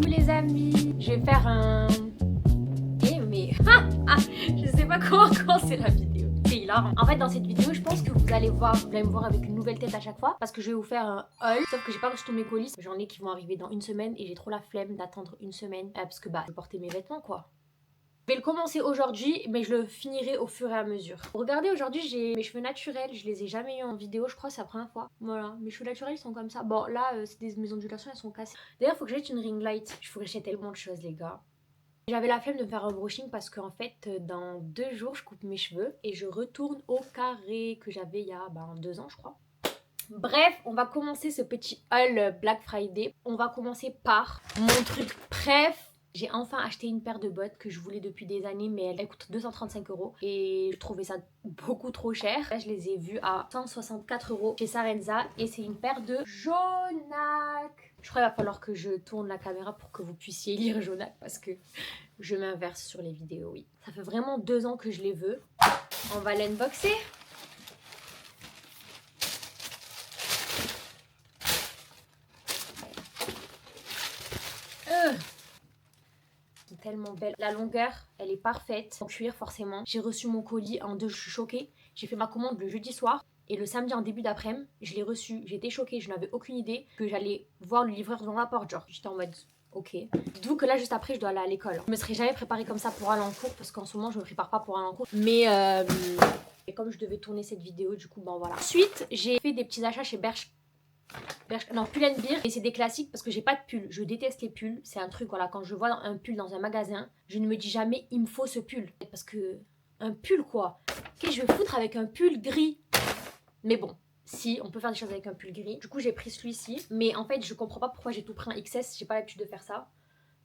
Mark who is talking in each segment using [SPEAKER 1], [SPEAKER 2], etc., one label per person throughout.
[SPEAKER 1] Coucou les amis, je vais faire un... je sais pas comment commencer la vidéo. C'est hilarant. En fait dans cette vidéo je pense que vous allez me voir avec une nouvelle tête à chaque fois. Parce que je vais vous faire un haul. Sauf que j'ai pas reçu tous mes colis. J'en ai qui vont arriver dans une semaine. Et j'ai trop la flemme d'attendre une semaine. Parce que bah je vais porter mes vêtements quoi. Je vais le commencer aujourd'hui, mais je le finirai au fur et à mesure. Regardez, aujourd'hui j'ai mes cheveux naturels, je les ai jamais eu en vidéo, je crois que c'est la première fois. Voilà, mes cheveux naturels sont comme ça. Bon là, c'est mes ondulations, elles sont cassées. D'ailleurs, faut que j'achète une ring light. Il faut que j'achète tellement de choses les gars. J'avais la flemme de me faire un brushing parce qu'en fait, dans 2 jours, je coupe mes cheveux et je retourne au carré que j'avais il y a 2 ans, je crois. Bref, on va commencer ce petit haul Black Friday. On va commencer par mon truc préf. J'ai enfin acheté une paire de bottes que je voulais depuis des années, mais elle coûte 235 € et je trouvais ça beaucoup trop cher. Là, je les ai vues à 164 € chez Sarenza et c'est une paire de Jonac. Je crois qu'il va falloir que je tourne la caméra pour que vous puissiez lire Jonac parce que je m'inverse sur les vidéos, oui. Ça fait vraiment 2 ans que je les veux. On va l'unboxer. Tellement belle. La longueur, elle est parfaite. En cuir, forcément. J'ai reçu mon colis en 2, je suis choquée. J'ai fait ma commande le jeudi soir. Et le samedi en début d'après-midi, je l'ai reçu. J'étais choquée. Je n'avais aucune idée que j'allais voir le livreur devant la porte. Genre, j'étais en mode... Ok. Dites-vous que là, juste après, je dois aller à l'école. Je me serais jamais préparée comme ça pour aller en cours. Parce qu'en ce moment, je me prépare pas pour aller en cours. Mais... Et comme je devais tourner cette vidéo, du coup, bon voilà. Ensuite, j'ai fait des petits achats chez non, Pull&Bear, et c'est des classiques parce que j'ai pas de pull. Je déteste les pulls. C'est un truc, voilà, quand je vois un pull dans un magasin, je ne me dis jamais il me faut ce pull. Parce que un pull quoi. Qu'est-ce que je vais foutre avec un pull gris? Mais bon, si, on peut faire des choses avec un pull gris. Du coup, j'ai pris celui-ci. Mais en fait, je comprends pas pourquoi j'ai tout pris en XS. J'ai pas l'habitude de faire ça.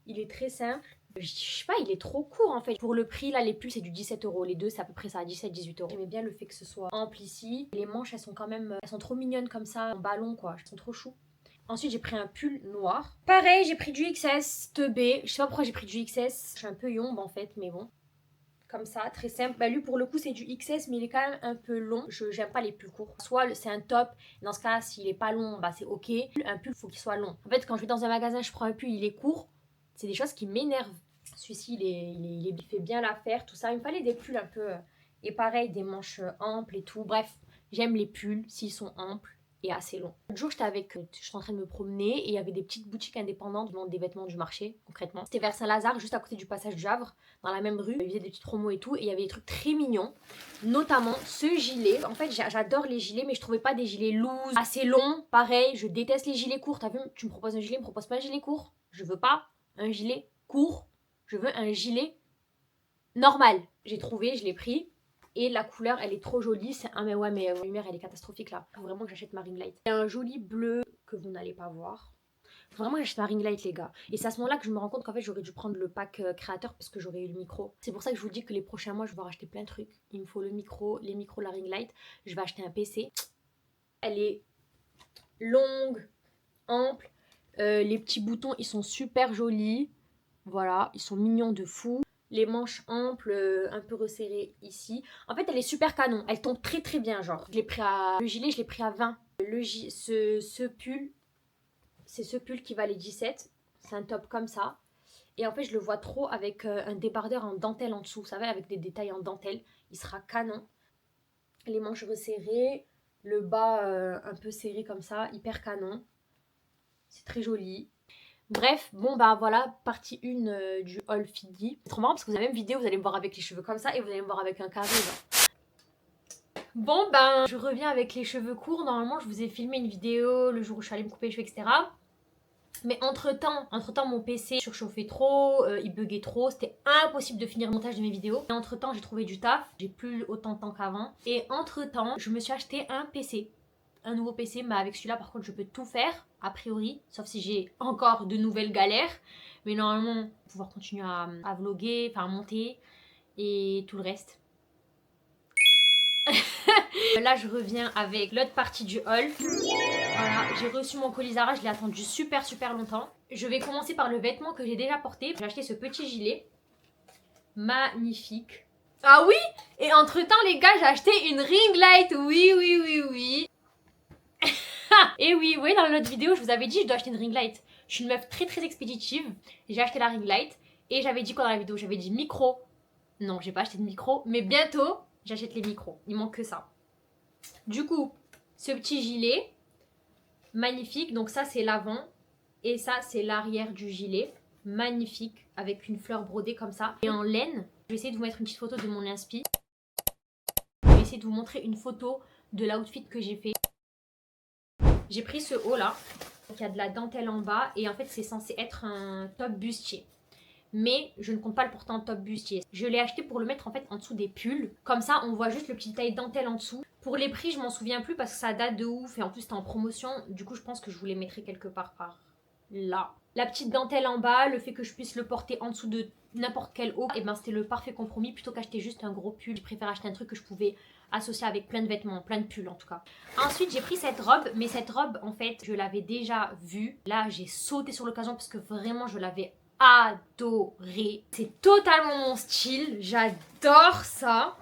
[SPEAKER 1] Il est très simple. Je sais pas, il est trop court en fait. Pour le prix, là, les pulls, c'est du 17 €. Les deux, c'est à peu près ça, 17-18 €. J'aimais bien le fait que ce soit ample ici. Les manches, elles sont quand même... Elles sont trop mignonnes comme ça, en ballon, quoi. Elles sont trop chou. Ensuite, j'ai pris un pull noir. Pareil, j'ai pris du XS, teubé. Je sais pas pourquoi j'ai pris du XS. Je suis un peu yombe, en fait, mais bon. Comme ça, très simple. Bah lui, pour le coup, c'est du XS, mais il est quand même un peu long. J'aime pas les pulls courts. Soit c'est un top. Dans ce cas-là, s'il est pas long, bah c'est ok. Un pull, faut qu'il soit long. En fait, quand je vais dans un magasin, je prends un pull, il est court. C'est des choses qui m'énervent. Celui-ci, il fait bien l'affaire, tout ça. Il me fallait des pulls un peu... Et pareil, des manches amples et tout. Bref, j'aime les pulls s'ils sont amples et assez longs. L'autre jour, je suis en train de me promener et il y avait des petites boutiques indépendantes qui vendent des vêtements du marché, concrètement. C'était vers Saint-Lazare, juste à côté du passage du Havre, dans la même rue. Ils faisaient des petites promos et tout. Et il y avait des trucs très mignons, notamment ce gilet. En fait, j'adore les gilets, mais je trouvais pas des gilets loose, assez longs. Pareil, je déteste les gilets courts. T'as vu, tu me proposes un gilet, me propose pas un gilet court. Je veux pas un gilet court. Je veux un gilet normal. J'ai trouvé, je l'ai pris. Et la couleur, elle est trop jolie. C'est mais ouais, mais la lumière, elle est catastrophique là. Faut vraiment que j'achète ma ring light. C'est un joli bleu que vous n'allez pas voir. Faut vraiment que j'achète ma ring light, les gars. Et c'est à ce moment-là que je me rends compte qu'en fait, j'aurais dû prendre le pack créateur parce que j'aurais eu le micro. C'est pour ça que je vous dis que les prochains mois, je vais racheter plein de trucs. Il me faut le micro, les micros, la ring light. Je vais acheter un PC. Elle est longue, ample. Les petits boutons, ils sont super jolis. Voilà, ils sont mignons de fou. Les manches amples, un peu resserrées ici. En fait, elle est super canon. Elle tombe très très bien, genre. Le gilet, je l'ai pris à 20. Ce pull, c'est ce pull qui valait 17. C'est un top comme ça. Et en fait, je le vois trop avec un débardeur en dentelle en dessous. Vous savez, avec des détails en dentelle. Il sera canon. Les manches resserrées. Le bas un peu serré comme ça. Hyper canon. C'est très joli. Bref, bon bah voilà, partie 1 du haul fini. C'est trop marrant parce que vous avez la même vidéo, vous allez me voir avec les cheveux comme ça et vous allez me voir avec un carré là. Bon ben, je reviens avec les cheveux courts. Normalement, je vous ai filmé une vidéo le jour où je suis allée me couper les cheveux, etc. Mais entre-temps, mon PC surchauffait trop, il buguait trop, c'était impossible de finir le montage de mes vidéos. Et entre-temps, j'ai trouvé du taf, j'ai plus autant de temps qu'avant. Et entre-temps, je me suis acheté un PC. Un nouveau PC, mais avec celui-là par contre je peux tout faire a priori, sauf si j'ai encore de nouvelles galères, mais normalement pouvoir continuer à vlogger, enfin à monter et tout le reste. Là je reviens avec l'autre partie du haul. Voilà, j'ai reçu mon colis Zara, je l'ai attendu super longtemps. Je vais commencer par le vêtement que j'ai déjà porté. J'ai acheté ce petit gilet magnifique. Ah oui, et entre temps les gars, j'ai acheté une ring light. Oui. Et oui, vous voyez dans l'autre vidéo, je vous avais dit je dois acheter une ring light. Je suis une meuf très expéditive. J'ai acheté la ring light et j'avais dit quoi dans la vidéo? J'avais dit micro. Non, j'ai pas acheté de micro, mais bientôt j'achète les micros. Il manque que ça. Du coup, ce petit gilet, magnifique. Donc ça c'est l'avant et ça c'est l'arrière du gilet. Magnifique, avec une fleur brodée comme ça. Et en laine, je vais essayer de vous mettre une petite photo de mon inspi. Je vais essayer de vous montrer une photo de l'outfit que j'ai fait. J'ai pris ce haut là. Donc il y a de la dentelle en bas et en fait c'est censé être un top bustier. Mais je ne compte pas le porter en top bustier. Je l'ai acheté pour le mettre en fait en dessous des pulls. Comme ça on voit juste le petit taille dentelle en dessous. Pour les prix je m'en souviens plus parce que ça date de ouf et en plus c'était en promotion. Du coup je pense que je vous les mettrai quelque part par là. La petite dentelle en bas, le fait que je puisse le porter en dessous de n'importe quel haut, et ben c'était le parfait compromis. Plutôt qu'acheter juste un gros pull, je préfère acheter un truc que je pouvais associer avec plein de vêtements, plein de pulls en tout cas. Ensuite j'ai pris cette robe, mais cette robe en fait je l'avais déjà vue. Là j'ai sauté sur l'occasion parce que vraiment je l'avais adorée. C'est totalement mon style, j'adore ça.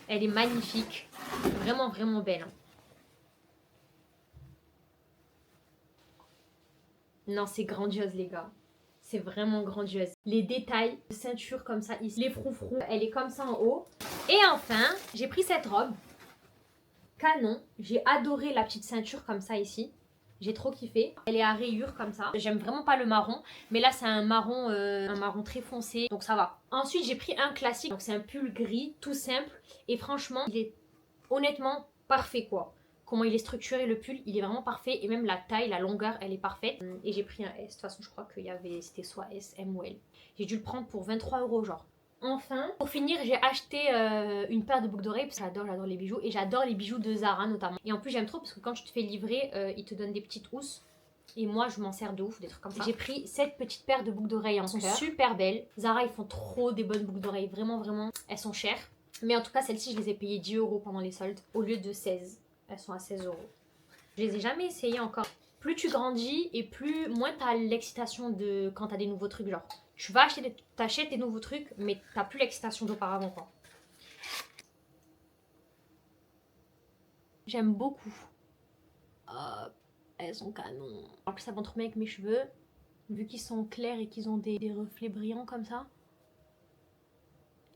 [SPEAKER 1] Elle est magnifique, vraiment belle. Non, c'est grandiose les gars. C'est vraiment grandiose. Les détails de ceinture comme ça ici, les froufrous, elle est comme ça en haut. Et enfin, j'ai pris cette robe. Canon. J'ai adoré la petite ceinture comme ça ici. J'ai trop kiffé. Elle est à rayures comme ça. J'aime vraiment pas le marron. Mais là, c'est un marron très foncé. Donc ça va. Ensuite, j'ai pris un classique. Donc c'est un pull gris, tout simple. Et franchement, il est honnêtement parfait quoi. Comment il est structuré le pull, il est vraiment parfait. Et même la taille, la longueur, elle est parfaite. Et j'ai pris un S. De toute façon, je crois qu'il y avait, c'était soit S, M ou L. J'ai dû le prendre pour 23 € genre. Enfin, pour finir, j'ai acheté une paire de boucles d'oreilles parce que j'adore les bijoux. Et j'adore les bijoux de Zara notamment. Et en plus, j'aime trop parce que quand tu te fais livrer, ils te donnent des petites housses. Et moi, je m'en sers de ouf, des trucs comme ça. J'ai pris cette petite paire de boucles d'oreilles en cœur. Elles sont super belles. Zara, ils font trop des bonnes boucles d'oreilles. Vraiment. Elles sont chères. Mais en tout cas, celles-ci, je les ai payées 10 € pendant les soldes au lieu de 16. Elles sont à 16 €. Je les ai jamais essayées encore. Plus tu grandis et moins t'as l'excitation de quand t'as des nouveaux trucs. Genre, tu vas acheter, t'achètes des nouveaux trucs, mais t'as plus l'excitation d'auparavant quoi. J'aime beaucoup. Elles sont canon. En plus, ça va trop bien avec mes cheveux. Vu qu'ils sont clairs et qu'ils ont des reflets brillants comme ça.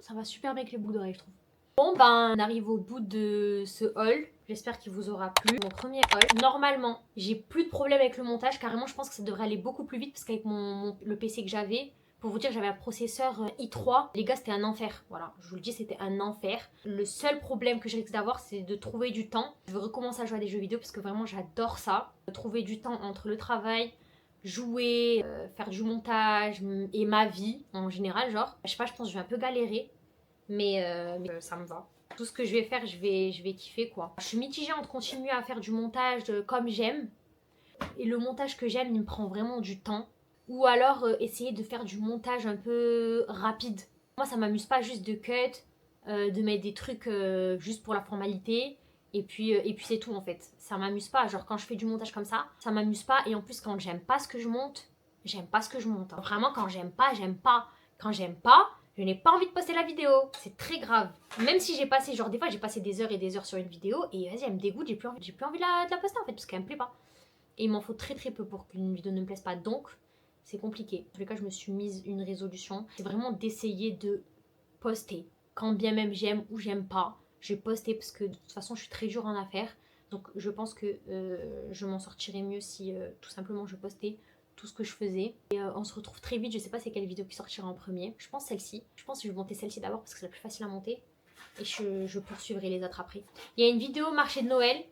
[SPEAKER 1] Ça va super bien avec les boucles d'oreilles, je trouve. Bon ben, on arrive au bout de ce haul. J'espère qu'il vous aura plu. Mon premier haul. Normalement, j'ai plus de problème avec le montage. Carrément, je pense que ça devrait aller beaucoup plus vite parce qu'avec le PC que j'avais, pour vous dire, j'avais un processeur i3. Les gars, c'était un enfer. Voilà, je vous le dis, c'était un enfer. Le seul problème que je risque d'avoir, c'est de trouver du temps. Je veux recommencer à jouer à des jeux vidéo parce que vraiment, j'adore ça. Trouver du temps entre le travail, jouer, faire du montage et ma vie en général. Genre, je sais pas, je pense que je vais un peu galérer. Mais ça me va. Tout ce que je vais faire, je vais kiffer quoi. Je suis mitigée entre continuer à faire du montage comme j'aime. Et le montage que j'aime, il me prend vraiment du temps. Ou alors essayer de faire du montage un peu rapide. Moi, ça m'amuse pas juste de cut, de mettre des trucs juste pour la formalité. Et puis c'est tout en fait. Ça m'amuse pas. Genre quand je fais du montage comme ça m'amuse pas. Et en plus, quand j'aime pas ce que je monte, j'aime pas ce que je monte. Hein. Vraiment, quand j'aime pas, j'aime pas. Quand j'aime pas, je n'ai pas envie de poster la vidéo. C'est très grave. Même si j'ai passé, genre des fois j'ai passé des heures et des heures sur une vidéo et vas-y elle me dégoûte, j'ai plus envie de la poster en fait parce qu'elle me plaît pas. Et il m'en faut très peu pour qu'une vidéo ne me plaise pas. Donc c'est compliqué. En tous les cas je me suis mise une résolution. C'est vraiment d'essayer de poster. Quand bien même j'aime ou j'aime pas, je vais poster parce que de toute façon je suis très dure en affaires. Donc je pense que je m'en sortirais mieux si tout simplement je postais tout ce que je faisais. Et on se retrouve très vite. Je sais pas c'est quelle vidéo qui sortira en premier. Je pense celle-ci. Je pense que je vais monter celle-ci d'abord parce que c'est la plus facile à monter. Et je poursuivrai les autres après. Il y a une vidéo marché de Noël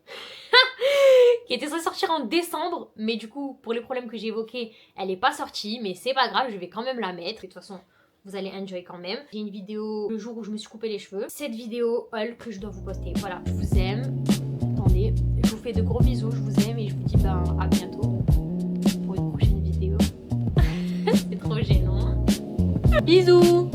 [SPEAKER 1] qui était censée sortir en décembre. Mais du coup, pour les problèmes que j'ai évoqués, elle n'est pas sortie. Mais c'est pas grave, je vais quand même la mettre. Et de toute façon, vous allez enjoy quand même. J'ai une vidéo le jour où je me suis coupé les cheveux. Cette vidéo haul que je dois vous poster. Voilà, je vous aime. Attendez, je vous fais de gros bisous. Je vous aime et je vous dis à bientôt pour une prochaine vidéo. C'est trop gênant. Bisous.